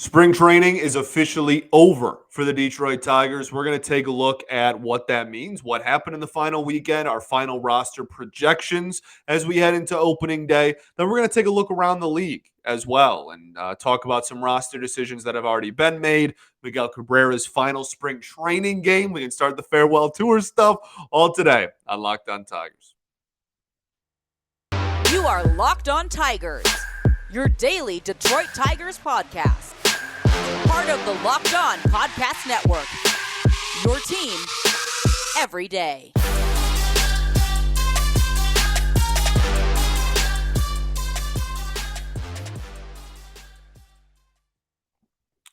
Spring training is officially over for the Detroit Tigers. We're going to take a look at what that means, what happened in the final weekend, our final roster projections as we head into opening day. Then we're going to take a look around the league as well and talk about some roster decisions that have already been made. Miguel Cabrera's final spring training game. We can start the farewell tour stuff all today on Locked On Tigers. You are Locked On Tigers, your daily Detroit Tigers podcast. Part of the Locked On Podcast Network, your team every day.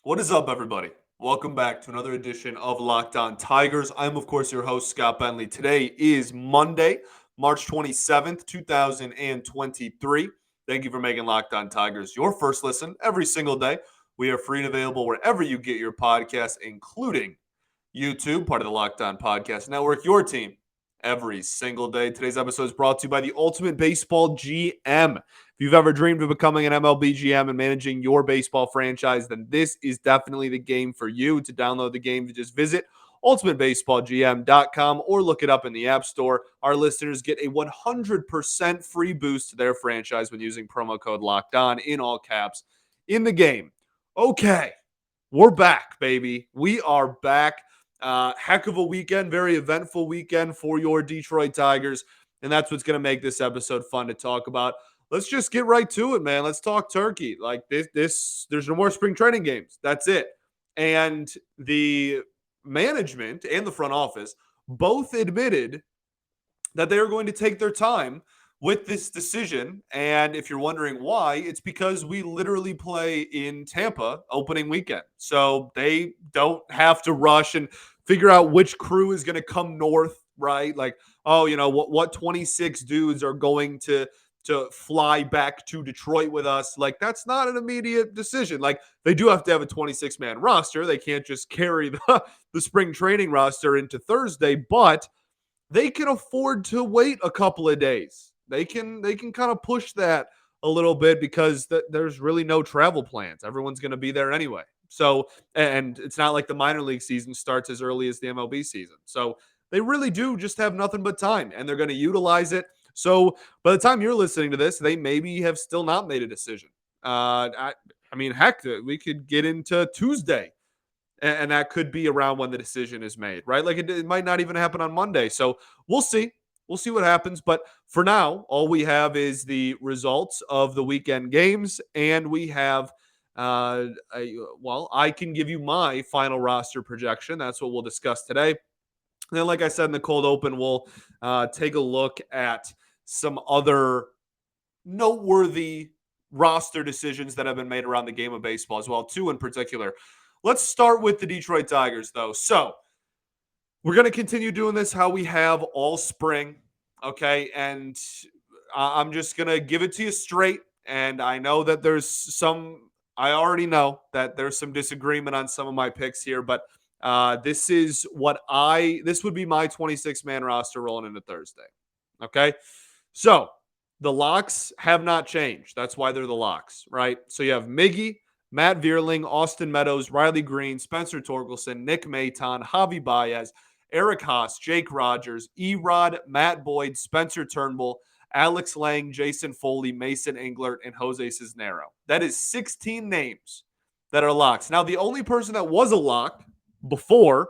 What is up, everybody? Welcome back to another edition of Locked On Tigers. I'm, of course, your host, Scott Bentley. Today is Monday, March 27th, 2023. Thank you for making Locked On Tigers your first listen every single day. We are free and available wherever you get your podcasts, including YouTube, part of the Locked On Podcast Network, your team every single day. Today's episode is brought to you by the Ultimate Baseball GM. If you've ever dreamed of becoming an MLB GM and managing your baseball franchise, then this is definitely the game for you. To download the game, just visit ultimatebaseballgm.com or look it up in the App Store. Our listeners get a 100% free boost to their franchise when using promo code LOCKEDON in all caps in the game. Okay, we're back, baby. We are back. Heck of a weekend, very eventful weekend for your Detroit Tigers, and that's what's going to make this episode fun to talk about. Let's just get right to it, man. Let's talk turkey. Like this, there's no more spring training games. That's it. And the management and the front office both admitted that they are going to take their time with this decision. And if you're wondering why, it's because we literally play in Tampa opening weekend. So they don't have to rush and figure out which crew is going to come north, right? Like, oh, you know, what 26 dudes are going to fly back to Detroit with us. Like, that's not an immediate decision. Like, they do have to have a 26-man roster. They can't just carry the spring training roster into Thursday, but they can afford to wait a couple of days. They can kind of push that a little bit because there's really no travel plans. Everyone's going to be there anyway. So, and it's not like the minor league season starts as early as the MLB season. So they really do just have nothing but time, and they're going to utilize it. So by the time you're listening to this, they maybe have still not made a decision. I mean, heck, we could get into Tuesday, and that could be around when the decision is made, right? Like it might not even happen on Monday. So we'll see. We'll see what happens. But for now, all we have is the results of the weekend games, and we have, I can give you my final roster projection. That's what we'll discuss today. And then, like I said in the cold open, we'll take a look at some other noteworthy roster decisions that have been made around the game of baseball as well, two in particular. Let's start with the Detroit Tigers, though. So we're going to continue doing this how we have all spring, okay? And I'm just going to give it to you straight. And I know that I already know that there's some disagreement on some of my picks here, but this would be my 26-man roster rolling into Thursday, okay? So the locks have not changed. That's why they're the locks, right? So you have Miggy, Matt Vierling, Austin Meadows, Riley Green, Spencer Torkelson, Nick Maton, Javi Baez, Eric Haas, Jake Rogers, Erod, Matt Boyd, Spencer Turnbull, Alex Lang, Jason Foley, Mason Englert, and Jose Cisnero. That is 16 names that are locks. Now, the only person that was a lock before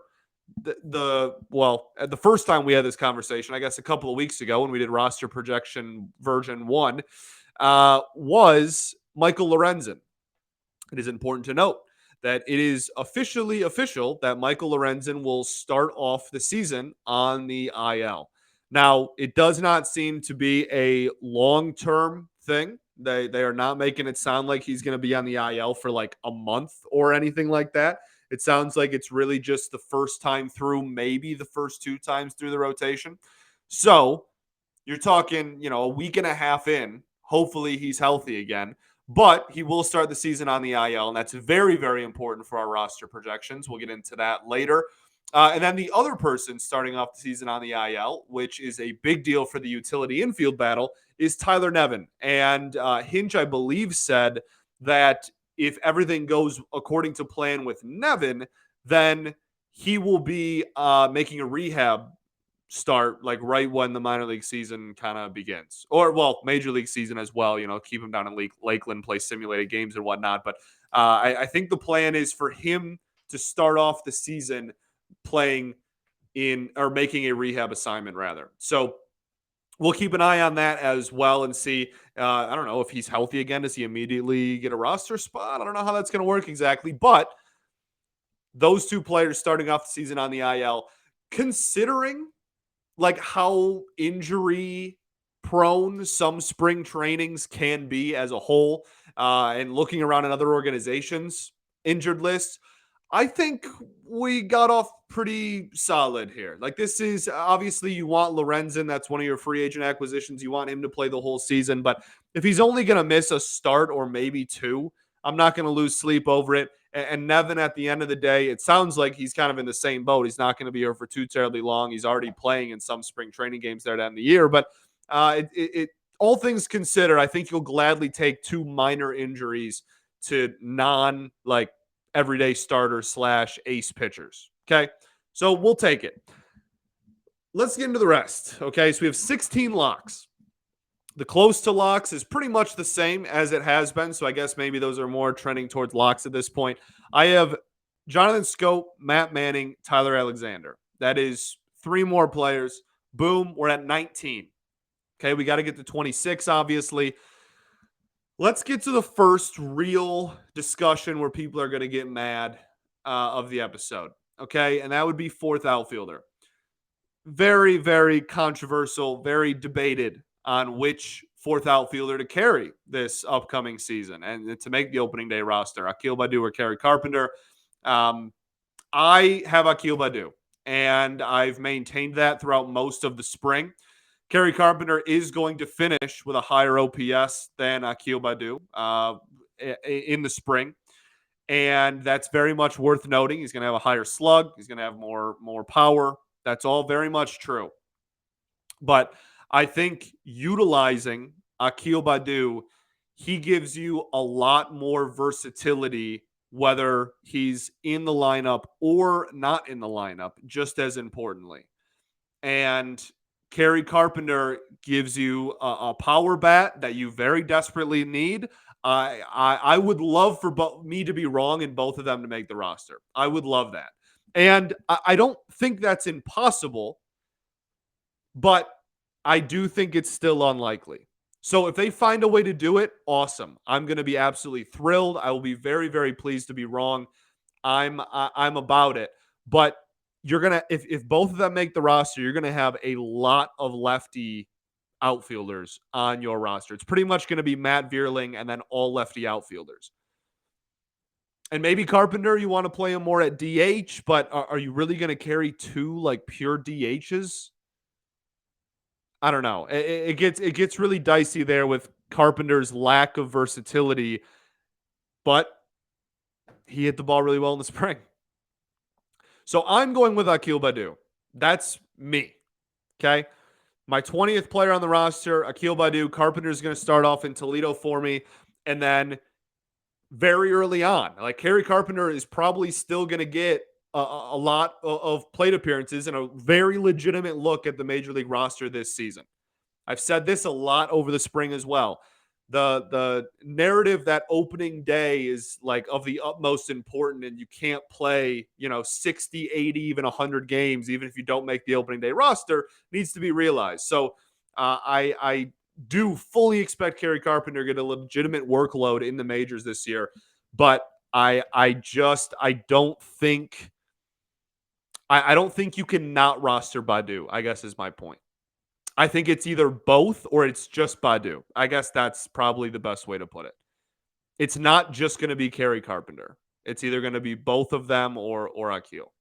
the first time we had this conversation, I guess a couple of weeks ago when we did roster projection version 1, was Michael Lorenzen. It is important to note that it is officially official that Michael Lorenzen will start off the season on the IL. Now, it does not seem to be a long-term thing. They are not making it sound like he's going to be on the IL for like a month or anything like that. It sounds like it's really just the first time through, maybe the first two times through the rotation. So you're talking, a week and a half in. Hopefully he's healthy again. But he will start the season on the IL, and that's very, very important for our roster projections. We'll get into that later. And then the other person starting off the season on the IL, which is a big deal for the utility infield battle, is Tyler Nevin. And Hinch, I believe, said that if everything goes according to plan with Nevin, then he will be making a rehab start like right when the minor league season kind of begins, or well, major league season as well. Keep him down in Lakeland, play simulated games and whatnot. But I think the plan is for him to start off the season playing in or making a rehab assignment rather. So we'll keep an eye on that as well and see. I don't know if he's healthy again. Does he immediately get a roster spot? I don't know how that's going to work exactly, but those two players starting off the season on the IL, considering like how injury prone some spring trainings can be as a whole, and looking around in other organizations' injured lists, I think we got off pretty solid here. Like, this is obviously you want Lorenzen. That's one of your free agent acquisitions. You want him to play the whole season. But if he's only going to miss a start or maybe two, I'm not going to lose sleep over it. And Nevin, at the end of the day, it sounds like he's kind of in the same boat. He's not going to be here for too terribly long. He's already playing in some spring training games there to end the year. But all things considered, I think you'll gladly take two minor injuries to like everyday starter / ace pitchers. Okay. So we'll take it. Let's get into the rest. Okay. So we have 16 locks. The close to locks is pretty much the same as it has been. So I guess maybe those are more trending towards locks at this point. I have Jonathan Schoop, Matt Manning, Tyler Alexander. That is 3 more players. Boom. We're at 19. Okay. We got to get to 26, obviously. Let's get to the first real discussion where people are going to get mad of the episode. Okay. And that would be fourth outfielder. Very, very controversial, very debated on which fourth outfielder to carry this upcoming season and to make the opening day roster, Akil Baddoo or Kerry Carpenter. I have Akil Baddoo, and I've maintained that throughout most of the spring. Kerry Carpenter is going to finish with a higher OPS than Akil Baddoo in the spring, and that's very much worth noting. He's going to have a higher slug. He's going to have more power. That's all very much true. But I think utilizing Akil Baddoo, he gives you a lot more versatility, whether he's in the lineup or not in the lineup, just as importantly. And Kerry Carpenter gives you a power bat that you very desperately need. I would love for me to be wrong and both of them to make the roster. I would love that. And I don't think that's impossible, but I do think it's still unlikely. So if they find a way to do it, awesome. I'm going to be absolutely thrilled. I will be very, very pleased to be wrong. I'm about it. But you're going to, if both of them make the roster, you're going to have a lot of lefty outfielders on your roster. It's pretty much going to be Matt Vierling and then all lefty outfielders. And maybe Carpenter, you want to play him more at DH, but are you really going to carry 2 like pure DHs? I don't know. It gets really dicey there with Carpenter's lack of versatility, but he hit the ball really well in the spring. So I'm going with Akil Baddoo. That's me. Okay. My 20th player on the roster, Akil Baddoo. Carpenter's going to start off in Toledo for me. And then very early on, like Kerry Carpenter is probably still going to get a lot of plate appearances and a very legitimate look at the Major League roster this season. I've said this a lot over the spring as well. The narrative that opening day is like of the utmost important and you can't play, 60, 80, even 100 games, even if you don't make the opening day roster, needs to be realized. So I do fully expect Kerry Carpenter to get a legitimate workload in the majors this year, but I don't think you can not roster Baddoo, I guess is my point. I think it's either both or it's just Baddoo. I guess that's probably the best way to put it. It's not just going to be Kerry Carpenter. It's either going to be both of them or Akil.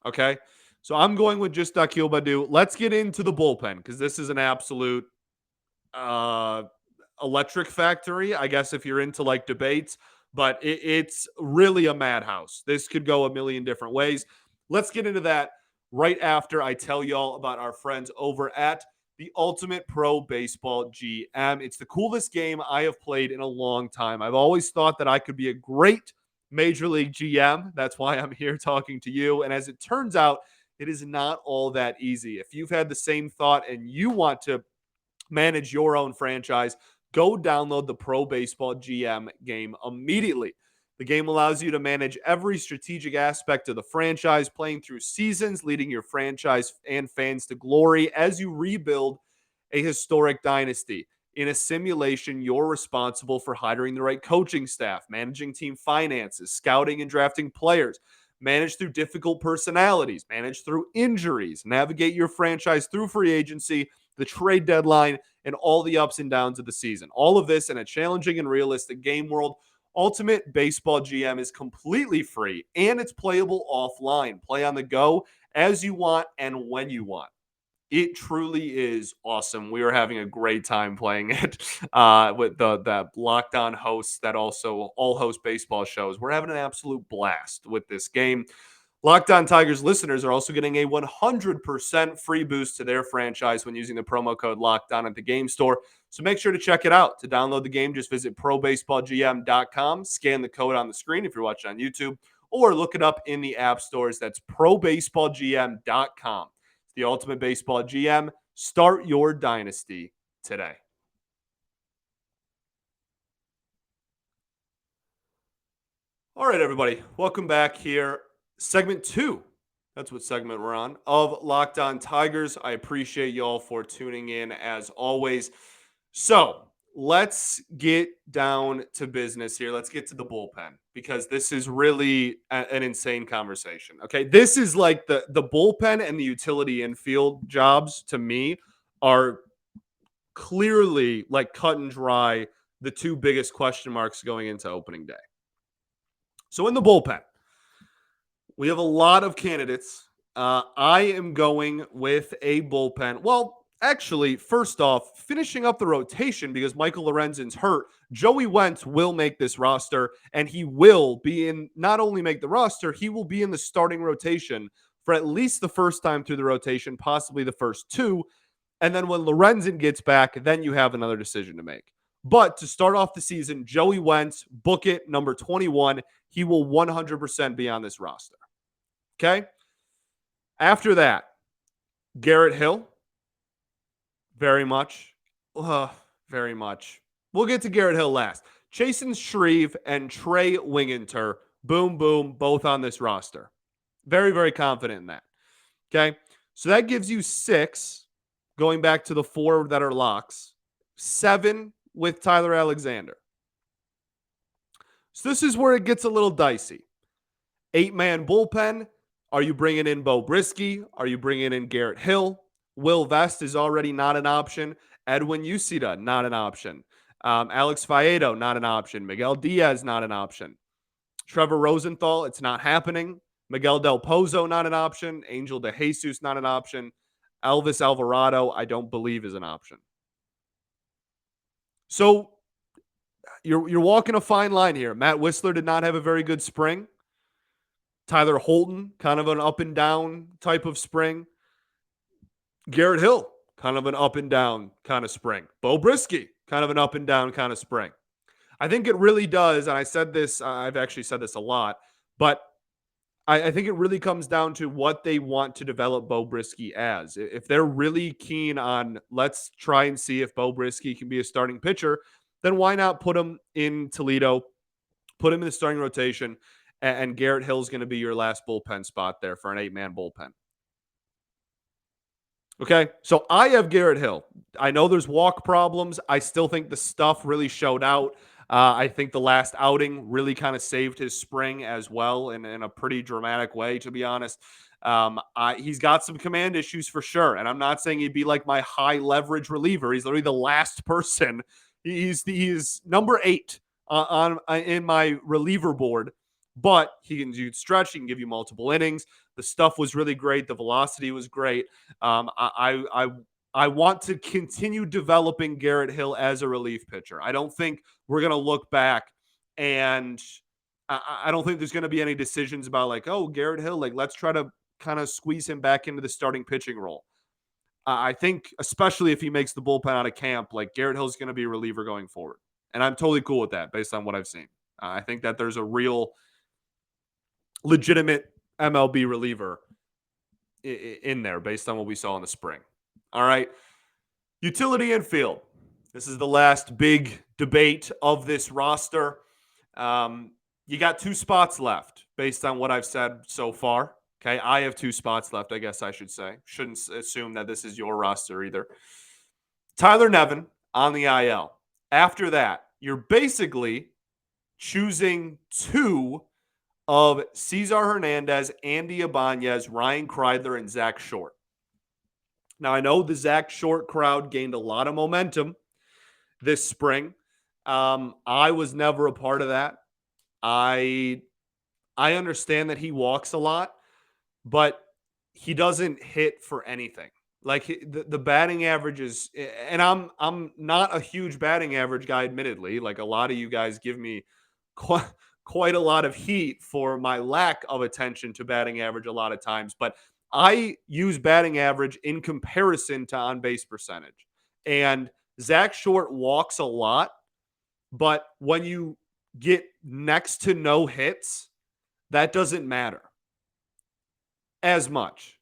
Okay? So I'm going with just Akil Baddoo. Let's get into the bullpen because this is an absolute electric factory, I guess, if you're into like debates, but it's really a madhouse. This could go a million different ways. Let's get into that right after I tell y'all about our friends over at the Ultimate Pro Baseball GM. It's the coolest game I have played in a long time. I've always thought that I could be a great Major League GM. That's why I'm here talking to you. And as it turns out, it is not all that easy. If you've had the same thought and you want to manage your own franchise, go download the Pro Baseball GM game immediately. The game allows you to manage every strategic aspect of the franchise, playing through seasons, leading your franchise and fans to glory as you rebuild a historic dynasty. In a simulation, you're responsible for hiring the right coaching staff, managing team finances, scouting and drafting players, manage through difficult personalities, manage through injuries, navigate your franchise through free agency, the trade deadline, and all the ups and downs of the season. All of this in a challenging and realistic game world. Ultimate Baseball GM is completely free and it's playable offline. Play on the go as you want and when you want. It truly is awesome. We are having a great time playing it with the Locked On hosts that also all host baseball shows. We're having an absolute blast with this game. Locked On Tigers listeners are also getting a 100% free boost to their franchise when using the promo code Locked On at the game store. So make sure to check it out. To download the game, just visit probaseballgm.com, scan the code on the screen if you're watching on YouTube, or look it up in the app stores. That's probaseballgm.com. The Ultimate Baseball GM. Start your dynasty today. All right, everybody. Welcome back here. Segment 2. That's what segment we're on of Locked On Tigers. I appreciate y'all for tuning in as always. So let's get down to business here. Let's get to the bullpen because this is really an insane conversation. Okay. This is like the bullpen and the utility infield jobs to me are clearly like cut and dry, the two biggest question marks going into opening day. So in the bullpen, we have a lot of candidates. I am going with a bullpen. Well, actually, first off, finishing up the rotation because Michael Lorenzen's hurt. Joey Wentz will make this roster, and he will be in, not only make the roster, he will be in the starting rotation for at least the first time through the rotation, possibly the first two. And then when Lorenzen gets back, then you have another decision to make. But to start off the season, Joey Wentz, book it, number 21. He will 100% be on this roster. Okay? After that, Garrett Hill. Very much. Very much. We'll get to Garrett Hill last. Chasen Shreve and Trey Winginter. Boom, boom, both on this roster. Very, very confident in that. Okay? So that gives you 6, going back to the 4 that are locks. 7 with Tyler Alexander. So this is where it gets a little dicey. 8-man bullpen. Are you bringing in Beau Brieske? Are you bringing in Garrett Hill? Will Vest is already not an option. Edwin Uceda, not an option. Alex Faedo, not an option. Miguel Diaz, not an option. Trevor Rosenthal, it's not happening. Miguel Del Pozo, not an option. Angel De Jesus, not an option. Elvis Alvarado, I don't believe is an option. So you're walking a fine line here. Matt Whistler did not have a very good spring. Tyler Holton, kind of an up and down type of spring. Garrett Hill, kind of an up and down kind of spring. Beau Brieske, kind of an up and down kind of spring. I think it really does, and I said this, I've actually said this a lot, but I think it really comes down to what they want to develop Beau Brieske as. If they're really keen on, let's try and see if Beau Brieske can be a starting pitcher, then why not put him in Toledo, put him in the starting rotation, and Garrett Hill's going to be your last bullpen spot there for an 8-man bullpen. Okay, so I have Garrett Hill. I know there's walk problems. I still think the stuff really showed out. I think the last outing really kind of saved his spring as well in a pretty dramatic way, to be honest. He's got some command issues for sure, and I'm not saying he'd be like my high leverage reliever. He's literally the last person. He's number 8 in my reliever board, but he can do stretch. He can give you multiple innings. The stuff was really great. The velocity was great. I want to continue developing Garrett Hill as a relief pitcher. I don't think we're going to look back and I don't think there's going to be any decisions about like, oh, Garrett Hill, like let's try to kind of squeeze him back into the starting pitching role. I think, especially if he makes the bullpen out of camp, like Garrett Hill's going to be a reliever going forward. And I'm totally cool with that based on what I've seen. I think that there's a real legitimate MLB reliever in there based on what we saw in the spring. All right. Utility infield. This is the last big debate of this roster. You got 2 spots left based on what I've said so far. Okay. I have 2 spots left, I guess I should say. Shouldn't assume that this is your roster either. Tyler Nevin on the IL. After that, you're basically choosing 2 of Cesar Hernandez, Andy Ibanez, Ryan Kreidler, and Zach Short. Now, I know the Zach Short crowd gained a lot of momentum this spring. I was never a part of that. I understand that he walks a lot, but he doesn't hit for anything. Like the batting average is, and I'm not a huge batting average guy, admittedly. Like a lot of you guys give me quite a lot of heat for my lack of attention to batting average a lot of times, but I use batting average in comparison to on base percentage. And Zach Short walks a lot, but when you get next to no hits, that doesn't matter as much.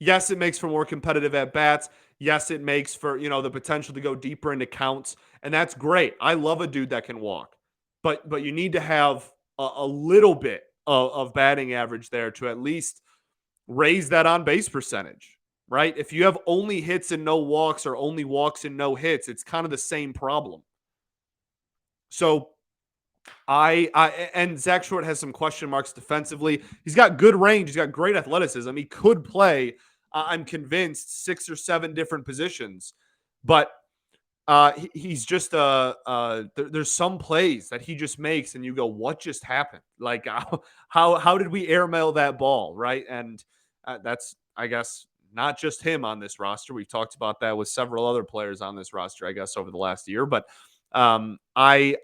Yes, it makes for more competitive at bats. Yes, it makes for, the potential to go deeper into counts. And that's great. I love a dude that can walk. But you need to have a little bit of batting average there to at least raise that on base percentage, right? If you have only hits and no walks or only walks and no hits, it's kind of the same problem. So and Zach Short has some question marks defensively. He's got good range. He's got great athleticism. He could play, I'm convinced, 6 or 7 different positions, but he's just there's some plays that he just makes and you go, what just happened? Like how did we airmail that ball, right? And that's, I guess, not just him on this roster. We've talked about that with several other players on this roster, I guess, over the last year. But I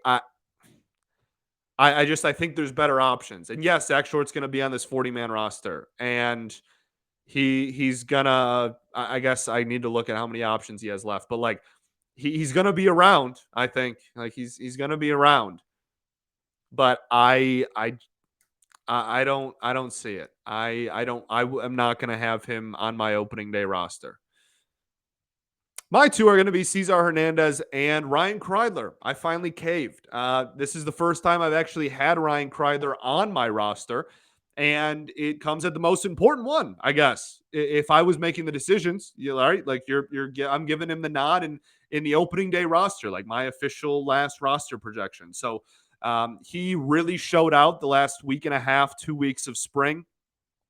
think there's better options. And yes, Zach Short's going to be on this 40-man roster, and he's gonna. I guess I need to look at how many options he has left, but like he's gonna be around. I think like he's gonna be around, but I don't see it. I'm not gonna have him on my opening day roster. My 2 are going to be Cesar Hernandez and Ryan Kreidler. I finally caved. This is the first time I've actually had Ryan Kreidler on my roster, and it comes at the most important one, I guess. If I was making the decisions, all right, like I'm giving him the nod in the opening day roster, like my official last roster projection. So he really showed out the last week and a half, 2 weeks of spring.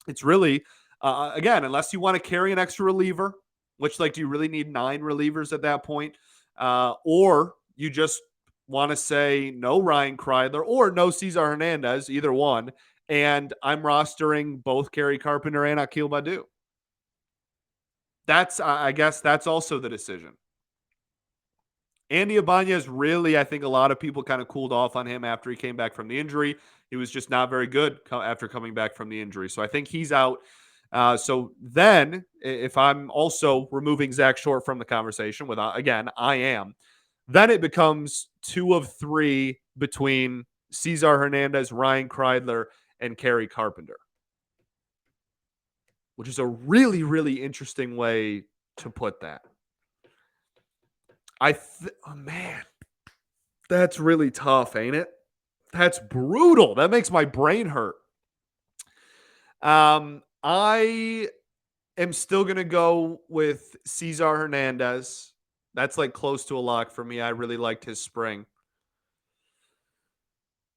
It's really, again, unless you want to carry an extra reliever, which, like, do you really need 9 relievers at that point? Or you just want to say no Ryan Kreidler or no Cesar Hernandez, either one, and I'm rostering both Kerry Carpenter and Akil Baddoo. I guess that's also the decision. Andy Ibanez, really, I think a lot of people kind of cooled off on him after he came back from the injury. He was just not very good after coming back from the injury. So I think he's out. So then, if I'm also removing Zach Short from the conversation, again, I am, then it becomes 2 of 3 between Cesar Hernandez, Ryan Kreidler, and Kerry Carpenter, which is a really, really interesting way to put that. Oh man, that's really tough, ain't it? That's brutal. That makes my brain hurt. I am still going to go with Cesar Hernandez. That's like close to a lock for me. I really liked his spring.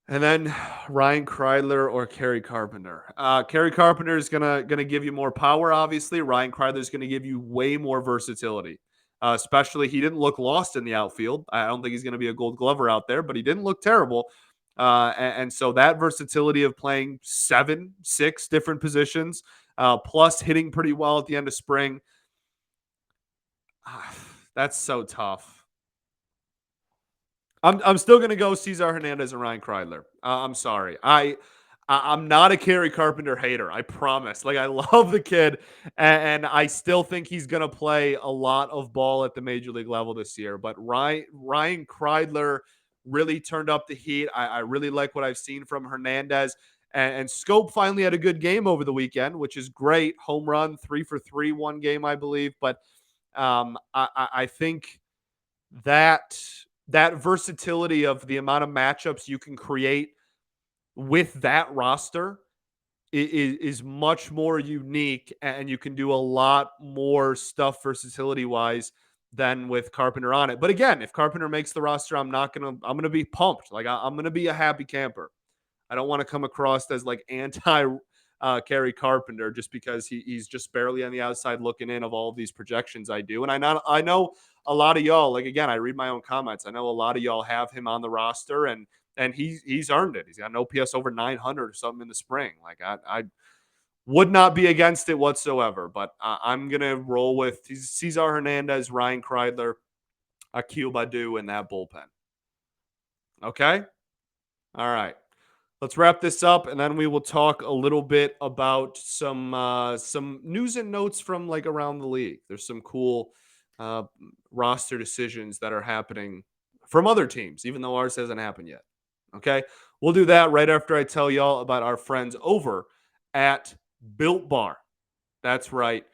And then Ryan Kreidler or Kerry Carpenter. Kerry Carpenter is gonna give you more power, obviously. Ryan Kreidler is going to give you way more versatility. Especially, he didn't look lost in the outfield. I don't think he's going to be a Gold Glover out there, but he didn't look terrible. And so that versatility of playing 6 different positions, plus hitting pretty well at the end of spring, that's so tough. I'm still going to go Cesar Hernandez and Ryan Kreidler. I'm sorry. I'm not a Kerry Carpenter hater. I promise. Like, I love the kid, and I still think he's going to play a lot of ball at the major league level this year. But Ryan Kreidler really turned up the heat. I really like what I've seen from Hernandez. And Scope finally had a good game over the weekend, which is great. Home run, 3 for 3, one game, I believe. But I think that versatility of the amount of matchups you can create with that roster is much more unique, and you can do a lot more stuff versatility wise than with Carpenter on it. But again, if Carpenter makes the roster, I'm gonna be pumped. Like, I'm gonna be a happy camper. I don't want to come across as like anti Kerry Carpenter just because he's just barely on the outside looking in of all of these projections I do. And I know a lot of y'all, like, again, I read my own comments. I know a lot of y'all have him on the roster, and he's earned it. He's got an OPS over 900 or something in the spring. Like, I would not be against it whatsoever, but I'm gonna roll with Cesar Hernandez, Ryan Kreidler, Akil Baddoo in that bullpen. Okay, all right. Let's wrap this up, and then we will talk a little bit about some news and notes from like around the league. There's some cool roster decisions that are happening from other teams, even though ours hasn't happened yet. Okay, we'll do that right after I tell y'all about our friends over at Built Bar. That's right,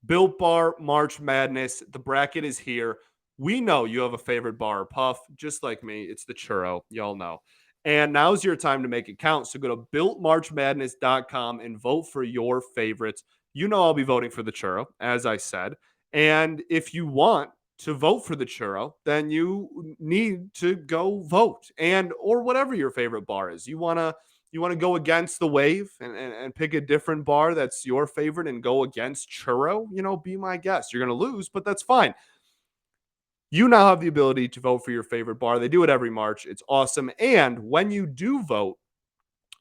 Built Bar March Madness. The bracket is here. We know you have a favorite bar or puff, just like me. It's the churro. Y'all know. And now's your time to make it count. So go to builtmarchmadness.com and vote for your favorites. You know I'll be voting for the churro, as I said. And if you want to vote for the churro, then you need to go vote. And or whatever your favorite bar is. You want to go against the wave and pick a different bar that's your favorite and go against churro, be my guest. You're going to lose, but that's fine. You now have the ability to vote for your favorite bar. They do it every March. It's awesome. And when you do vote,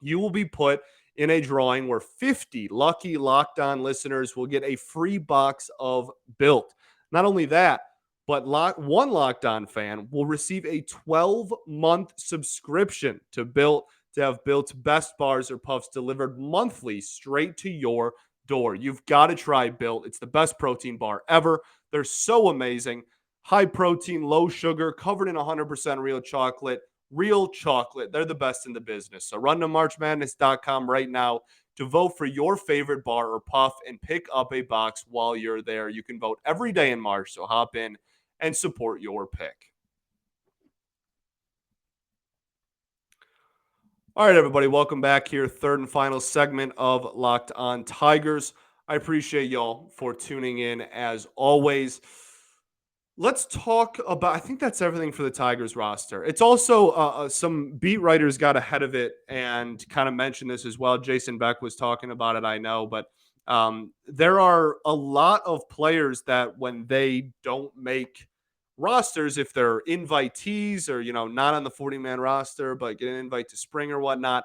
you will be put in a drawing where 50 lucky Locked On listeners will get a free box of Built. Not only that, but one Locked On fan will receive a 12-month subscription to Built to have Built's best bars or puffs delivered monthly straight to your door. You've got to try Built. It's the best protein bar ever. They're so amazing. High protein, low sugar, covered in 100% real chocolate. Real chocolate. They're the best in the business. So run to marchmadness.com right now to vote for your favorite bar or puff and pick up a box while you're there. You can vote every day in March, so hop in and support your pick. All right, everybody, welcome back here. Third and final segment of Locked On Tigers. I appreciate y'all for tuning in as always. Let's talk about, I think that's everything for the Tigers roster. It's also some beat writers got ahead of it and kind of mentioned this as well. Jason Beck was talking about it, I know, but there are a lot of players that when they don't make rosters, if they're invitees or, not on the 40-man roster, but get an invite to spring or whatnot,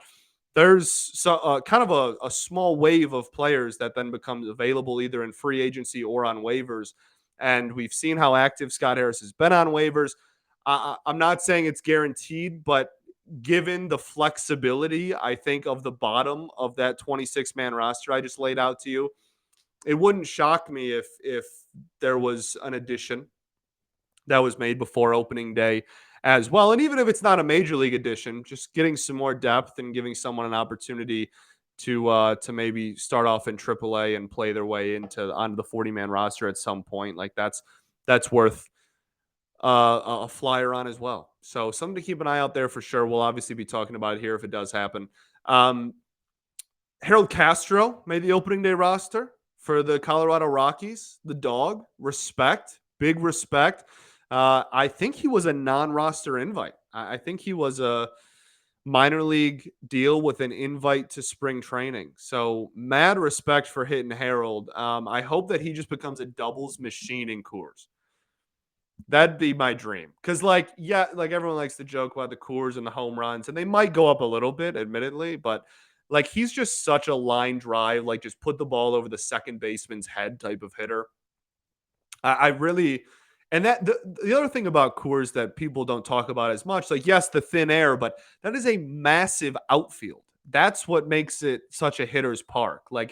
there's kind of a small wave of players that then becomes available either in free agency or on waivers. And we've seen how active Scott Harris has been on waivers. I'm not saying it's guaranteed, but given the flexibility, I think, of the bottom of that 26-man roster I just laid out to you, it wouldn't shock me if there was an addition that was made before opening day as well. And even if it's not a major league addition, just getting some more depth and giving someone an opportunity to maybe start off in AAA and play their way onto the 40-man roster at some point. Like that's worth a flyer on as well. So something to keep an eye out there for sure. We'll obviously be talking about it here if it does happen. Harold Castro made the opening day roster for the Colorado Rockies. The dog, respect, big respect. I think he was a non-roster invite. I think he was a minor league deal with an invite to spring training. So mad respect for hitting Harold. I hope that he just becomes a doubles machine in Coors. That'd be my dream. Because, like everyone likes to joke about the Coors and the home runs, and they might go up a little bit, admittedly, but like he's just such a line drive, like just put the ball over the second baseman's head type of hitter. I really, and that the other thing about Coors that people don't talk about as much, like yes, the thin air, but that is a massive outfield. that's what makes it such a hitter's park. Like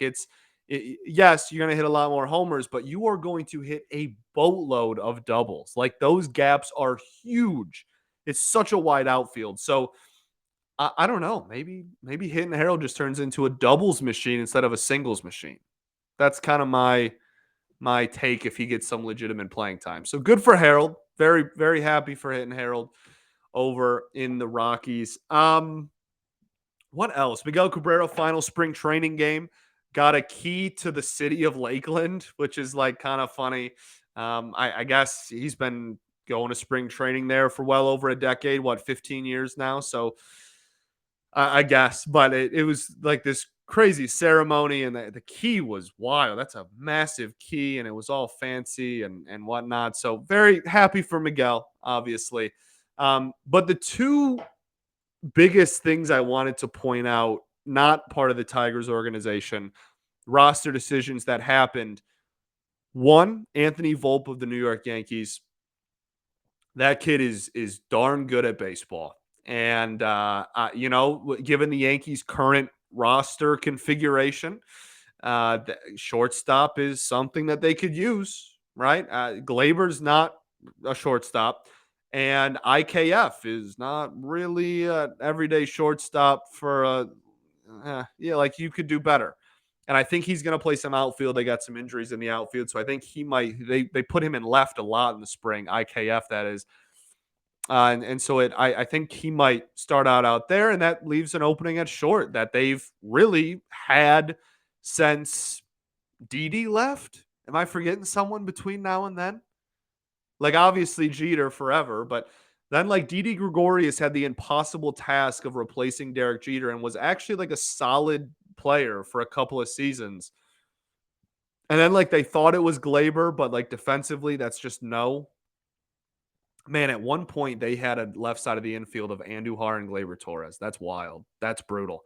yes, you're going to hit a lot more homers, but you are going to hit a boatload of doubles. Like those gaps are huge. It's such a wide outfield. So I don't know. Maybe hitting Harold just turns into a doubles machine instead of a singles machine. That's kind of my take if he gets some legitimate playing time. So good for Harold. Very, very happy for hitting Harold over in the Rockies. What else? Miguel Cabrera, final spring training game, got a key to the city of Lakeland, which is like kind of funny. I guess he's been going to spring training there for well over a decade, 15 years now. So I guess, but it was like this crazy ceremony, and the key was wild. That's a massive key, and it was all fancy and whatnot. So very happy for Miguel, obviously. But the two biggest things I wanted to point out, not part of the Tigers organization, roster decisions that happened. One, Anthony Volpe of the New York Yankees. That kid is darn good at baseball. And, given the Yankees' current roster configuration, the shortstop is something that they could use, right? Glaber's not a shortstop, and IKF is not really an everyday shortstop for like you could do better. And I think he's going to play some outfield. They got some injuries in the outfield, so I think he might. They put him in left a lot in the spring. IKF, that is. And so I think he might start out there, and that leaves an opening at short that they've really had since Didi left. Am I forgetting someone between now and then? Like obviously Jeter forever, but then like Didi Gregorius had the impossible task of replacing Derek Jeter and was actually like a solid player for a couple of seasons. And then like they thought it was Glaber, but like defensively, that's just no. Man, at one point they had a left side of the infield of Andujar and Gleyber Torres. That's wild. That's brutal.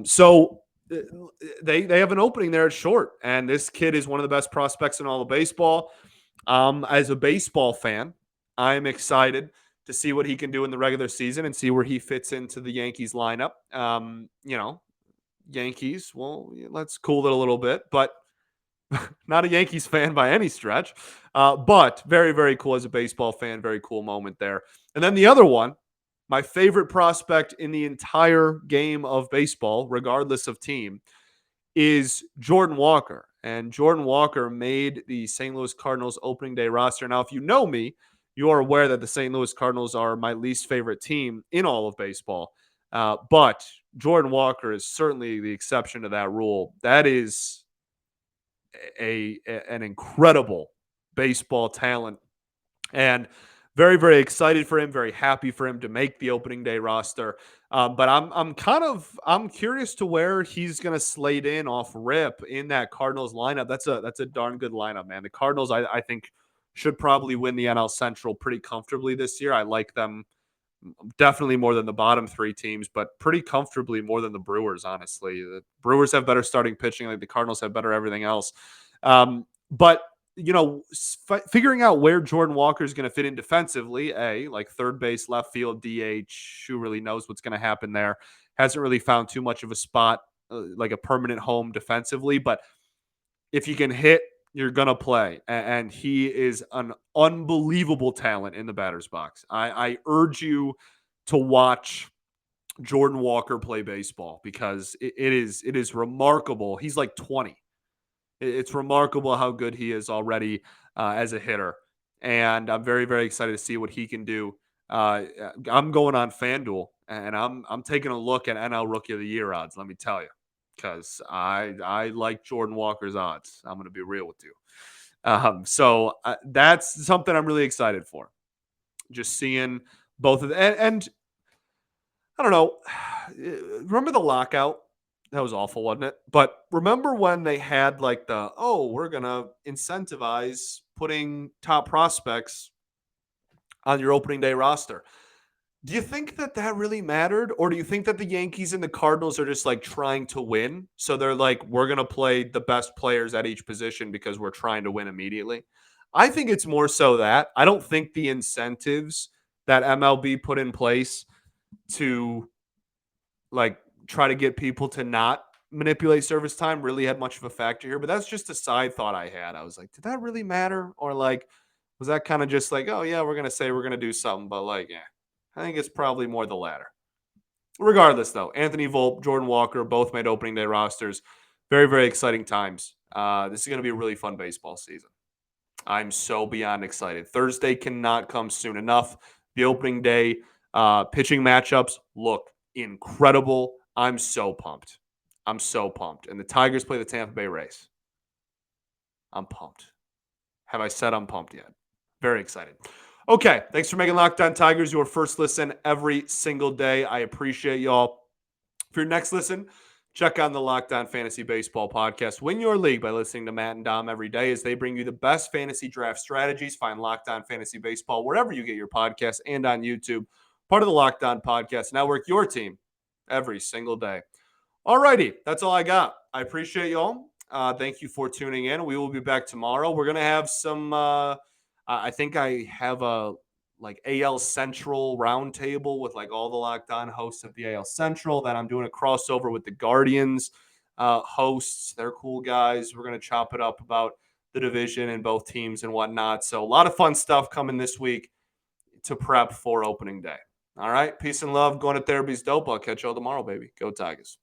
So they have an opening there at short, and this kid is one of the best prospects in all of baseball. As a baseball fan, I'm excited to see what he can do in the regular season and see where he fits into the Yankees lineup. Yankees, well, let's cool it a little bit, but not a Yankees fan by any stretch, but very, very cool as a baseball fan. Very cool moment there. And then the other one, my favorite prospect in the entire game of baseball, regardless of team, is Jordan Walker. And Jordan Walker made the St. Louis Cardinals opening day roster. Now, if you know me, you are aware that the St. Louis Cardinals are my least favorite team in all of baseball. But Jordan Walker is certainly the exception to that rule. That is an incredible baseball talent, and very, very excited for him, very happy for him to make the opening day roster. But I'm curious to where he's going to slate in off rip in that Cardinals lineup. That's a darn good lineup, man. The Cardinals, I think, should probably win the NL Central pretty comfortably this year. I like them definitely more than the bottom three teams, but pretty comfortably more than the Brewers, honestly. The Brewers have better starting pitching, like the Cardinals have better everything else. But figuring out where Jordan Walker is going to fit in defensively, like third base, left field, DH, who really knows what's going to happen there. Hasn't really found too much of a spot, like a permanent home defensively. But if you can hit, you're going to play. And he is an unbelievable talent in the batter's box. I urge you to watch Jordan Walker play baseball because it is remarkable. He's like 20. It's remarkable how good he is already as a hitter. And I'm very, very excited to see what he can do. I'm going on FanDuel, and I'm taking a look at NL Rookie of the Year odds, let me tell you, because I like Jordan Walker's odds. I'm going to be real with you. So that's something I'm really excited for. Just seeing both of them. And I don't know. Remember the lockout? That was awful, wasn't it? But remember when they had like we're going to incentivize putting top prospects on your opening day roster. Do you think that really mattered? Or do you think that the Yankees and the Cardinals are just like trying to win? So they're like, we're going to play the best players at each position because we're trying to win immediately. I think it's more so that I don't think the incentives that MLB put in place to like try to get people to not manipulate service time really had much of a factor here. But that's just a side thought I had. I was like, did that really matter? Or like, was that kind of just like, oh yeah, we're gonna say we're gonna do something, but like, yeah, I think it's probably more the latter. Regardless, though, Anthony Volpe, Jordan Walker both made opening day rosters. Very, very exciting times. This is going to be a really fun baseball season. I'm so beyond excited. Thursday cannot come soon enough. The opening day pitching matchups look incredible. I'm so pumped. I'm so pumped. And the Tigers play the Tampa Bay Rays. I'm pumped. Have I said I'm pumped yet? Very excited. Okay, thanks for making Locked On Tigers your first listen every single day. I appreciate y'all. For your next listen, check out the Locked On Fantasy Baseball podcast. Win your league by listening to Matt and Dom every day as they bring you the best fantasy draft strategies. Find Locked On Fantasy Baseball wherever you get your podcasts and on YouTube. Part of the Locked On Podcast Network, your team every single day. All righty, that's all I got. I appreciate y'all. Thank you for tuning in. We will be back tomorrow. We're going to have some I think I have a like AL Central roundtable with like all the Locked On hosts of the AL Central. Then I'm doing a crossover with the Guardians hosts. They're cool guys. We're going to chop it up about the division and both teams and whatnot. So a lot of fun stuff coming this week to prep for opening day. All right. Peace and love. Going to therapy's dope. I'll catch y'all tomorrow, baby. Go Tigers.